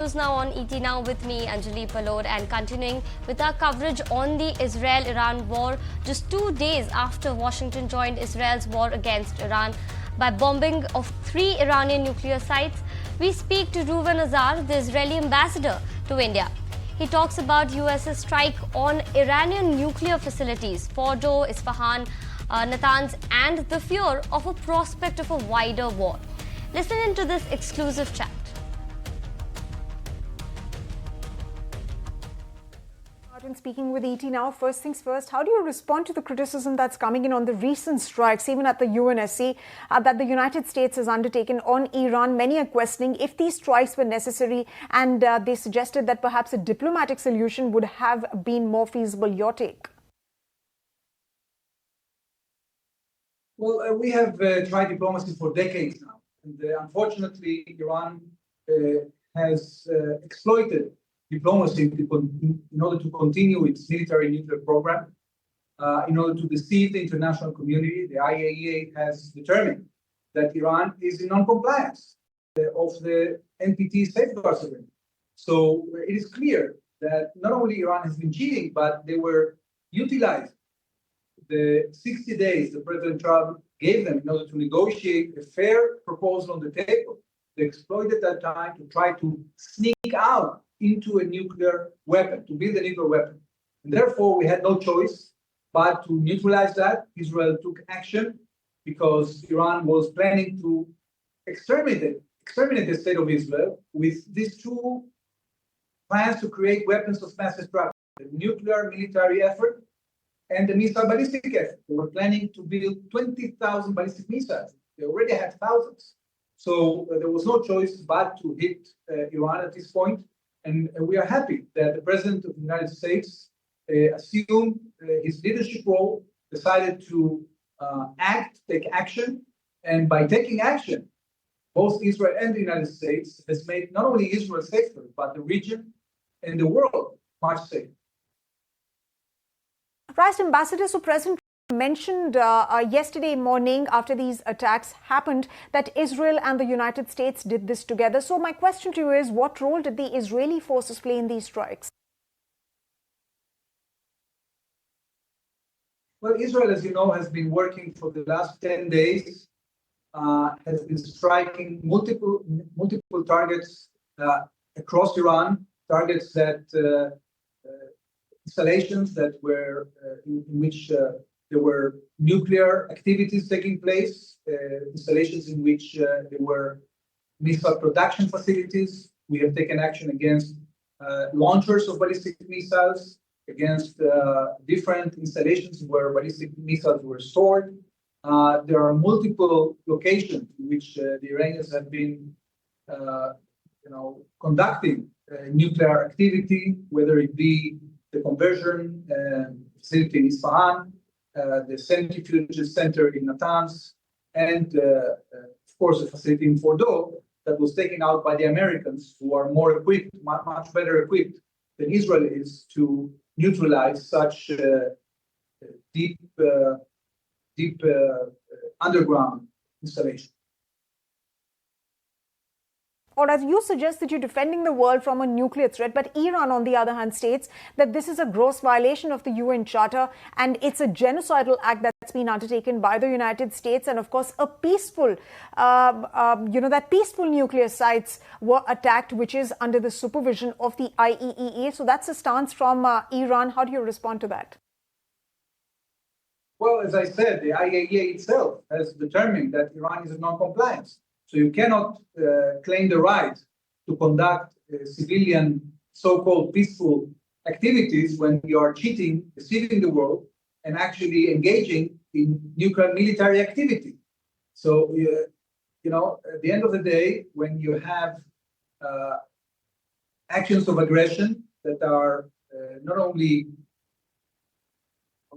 News now on ET Now with me, Anjali Palod, and continuing with our coverage on the Israel-Iran war just 2 days after Washington joined Israel's war against Iran by bombing of 3 Iranian nuclear sites. We speak to Reuven Azar, the Israeli ambassador to India. He talks about US's strike on Iranian nuclear facilities, Fordo, Isfahan, Natanz, and the fear of a prospect of a wider war. Listen into this exclusive chat. And speaking with ET Now, first things first, how do you respond to the criticism that's coming in on the recent strikes, even at the UNSC, that the United States has undertaken on Iran? Many are questioning if these strikes were necessary, and they suggested that perhaps a diplomatic solution would have been more feasible. Your take? Well, we have tried diplomacy for decades now, and unfortunately, Iran has exploited diplomacy in order to continue its military nuclear program, in order to deceive the international community. The IAEA has determined that Iran is in non-compliance of the NPT safeguards agreement. So it is clear that not only Iran has been cheating, but they were utilizing the 60 days that President Trump gave them in order to negotiate a fair proposal on the table. They exploited that time to try to sneak out into a nuclear weapon, to build a nuclear weapon. And therefore, we had no choice but to neutralize that. Israel took action because Iran was planning to exterminate the state of Israel with these two plans to create weapons of mass destruction, the nuclear military effort and the missile ballistic effort. They were planning to build 20,000 ballistic missiles. They already had thousands. So there was no choice but to hit Iran at this point. And we are happy that the President of the United States assumed his leadership role, decided to take action. And by taking action, both Israel and the United States has made not only Israel safer, but the region and the world much safer. Right, Ambassador, so President mentioned yesterday morning after these attacks happened that Israel and the United States did this together. So my question to you is, what role did the Israeli forces play in these strikes? Well, Israel, as you know, has been working for the last 10 days, has been striking multiple targets across Iran, targets that installations that were in which there were nuclear activities taking place, installations in which there were missile production facilities. We have taken action against launchers of ballistic missiles, against different installations where ballistic missiles were stored. There are multiple locations in which the Iranians have been conducting nuclear activity, whether it be the conversion facility in Isfahan, the centrifuge center in Natanz, and of course, a facility in Fordo that was taken out by the Americans, who are more equipped, much better equipped than Israel is to neutralize such deep underground installation. Or as you suggest that you're defending the world from a nuclear threat, but Iran, on the other hand, states that this is a gross violation of the UN Charter and it's a genocidal act that's been undertaken by the United States. And of course, a peaceful, that peaceful nuclear sites were attacked, which is under the supervision of the IAEA. So that's a stance from Iran. How do you respond to that? Well, as I said, the IAEA itself has determined that Iran is in non-compliance. So you cannot claim the right to conduct civilian, so-called peaceful activities when you are cheating, deceiving the world, and actually engaging in nuclear military activity. So, at the end of the day, when you have actions of aggression that are not only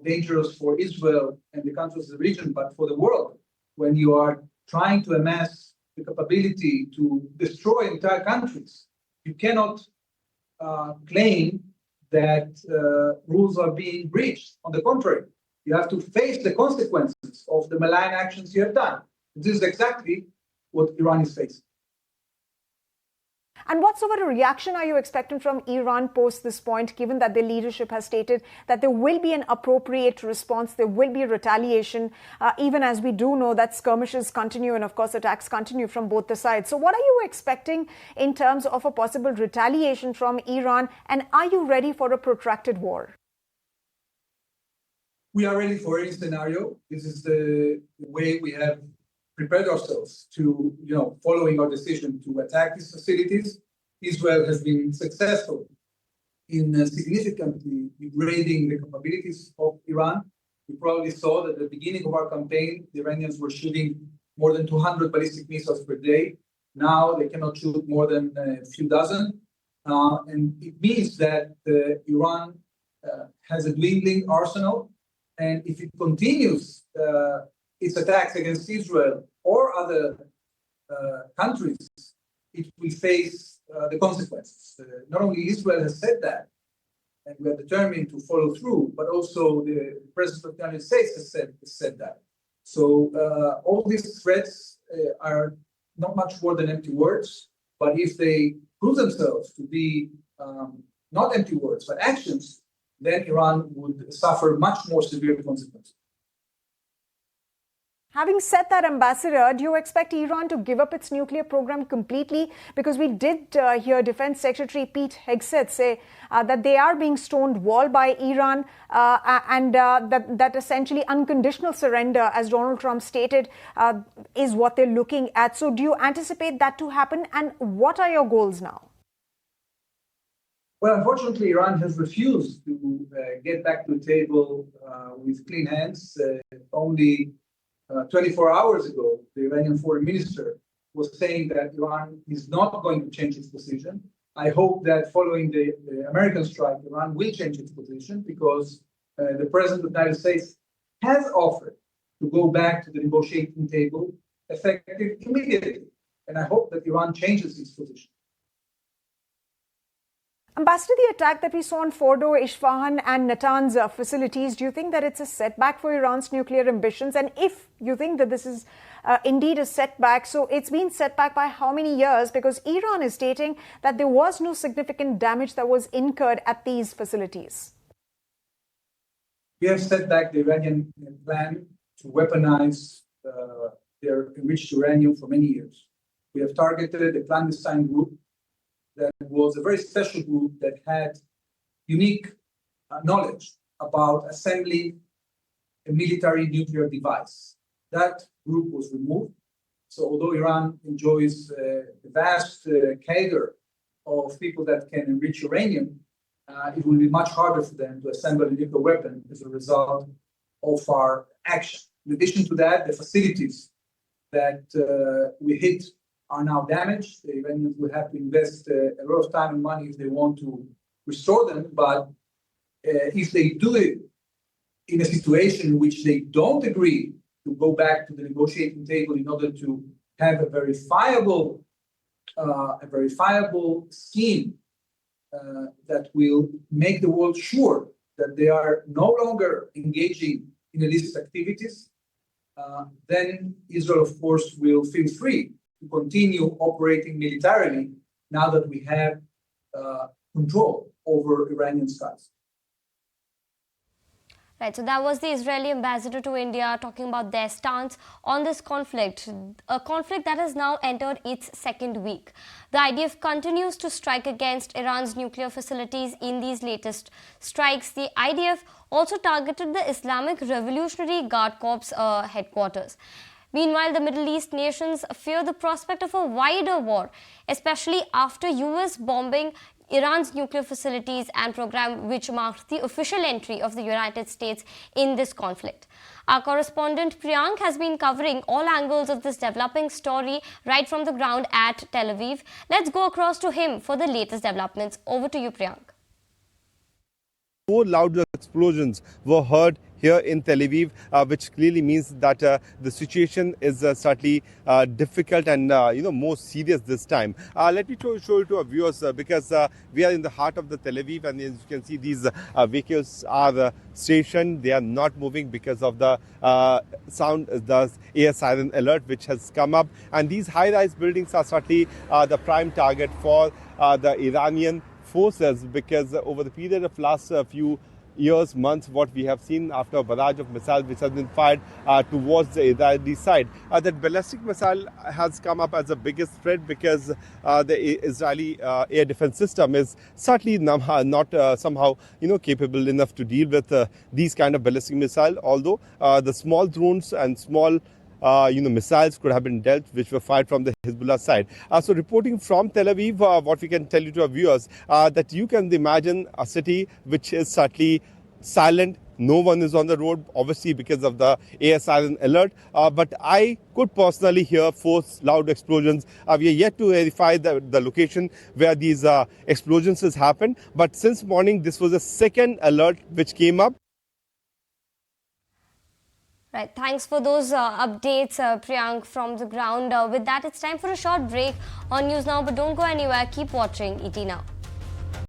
dangerous for Israel and the countries of the region, but for the world, when you are trying to amass the capability to destroy entire countries, you cannot claim that rules are being breached. On the contrary, you have to face the consequences of the malign actions you have done. This is exactly what Iran is facing. And what sort of a reaction are you expecting from Iran post this point, given that their leadership has stated that there will be an appropriate response, there will be retaliation, even as we do know that skirmishes continue and, of course, attacks continue from both the sides. So what are you expecting in terms of a possible retaliation from Iran, and are you ready for a protracted war? We are ready for any scenario. This is the way we have prepared ourselves to, following our decision to attack these facilities. Israel has been successful in significantly degrading the capabilities of Iran. We probably saw that at the beginning of our campaign, the Iranians were shooting more than 200 ballistic missiles per day. Now they cannot shoot more than a few dozen. And it means that Iran has a dwindling arsenal. And if it continues its attacks against Israel or other countries, it will face the consequences. Not only Israel has said that, and we are determined to follow through, but also the President of the United States has said that. So all these threats are not much more than empty words, but if they prove themselves to be not empty words, but actions, then Iran would suffer much more severe consequences. Having said that, Ambassador, do you expect Iran to give up its nuclear program completely? Because we did hear Defense Secretary Pete Hegseth say that they are being stonewalled by Iran and that essentially unconditional surrender, as Donald Trump stated, is what they're looking at. So do you anticipate that to happen? And what are your goals now? Well, unfortunately, Iran has refused to get back to the table with clean hands. Only 24 hours ago, the Iranian foreign minister was saying that Iran is not going to change its position. I hope that following the American strike, Iran will change its position because the President of the United States has offered to go back to the negotiating table effective immediately. And I hope that Iran changes its position. Ambassador, the attack that we saw on Fordo, Isfahan and Natanz facilities, do you think that it's a setback for Iran's nuclear ambitions? And if you think that this is indeed a setback, so it's been set back by how many years? Because Iran is stating that there was no significant damage that was incurred at these facilities. We have set back the Iranian plan to weaponize their enriched uranium for many years. We have targeted a clandestine group that was a very special group that had unique knowledge about assembling a military nuclear device. That group was removed. So although Iran enjoys a vast cadre of people that can enrich uranium, it will be much harder for them to assemble a nuclear weapon as a result of our action. In addition to that, the facilities that we hit are now damaged. The Iranians will have to invest a lot of time and money if they want to restore them. But if they do it in a situation in which they don't agree to go back to the negotiating table in order to have a verifiable scheme that will make the world sure that they are no longer engaging in illicit activities, then Israel, of course, will feel free to continue operating militarily now that we have control over Iranian skies. Right, so that was the Israeli ambassador to India talking about their stance on this conflict, a conflict that has now entered its second week. The IDF continues to strike against Iran's nuclear facilities in these latest strikes. The IDF also targeted the Islamic Revolutionary Guard Corps headquarters. Meanwhile, the Middle East nations fear the prospect of a wider war, especially after US bombing Iran's nuclear facilities and program, which marked the official entry of the United States in this conflict. Our correspondent Priyank has been covering all angles of this developing story right from the ground at Tel Aviv. Let's go across to him for the latest developments. Over to you, Priyank. 4 loud explosions were heard here in Tel Aviv, which clearly means that the situation is certainly difficult and more serious this time. Let me show you to our viewers because we are in the heart of the Tel Aviv, and as you can see, these vehicles are stationed. They are not moving because of the sound, the air siren alert which has come up, and these high-rise buildings are certainly the prime target for the Iranian forces, because over the period of last few years, months, what we have seen after a barrage of missiles which has been fired towards the Israeli side, that ballistic missile has come up as the biggest threat, because the Israeli air defense system is certainly not somehow capable enough to deal with these kind of ballistic missile, although the small drones and small missiles could have been dealt, which were fired from the Hezbollah side. So reporting from Tel Aviv, what we can tell you to our viewers, that you can imagine a city which is certainly silent. No one is on the road, obviously because of the air siren alert. But I could personally hear 4 loud explosions. We are yet to verify the location where these explosions has happened. But since morning, this was the second alert which came up. Right, thanks for those updates, Priyank, from the ground. With that, it's time for a short break on News Now, but don't go anywhere. Keep watching ET Now.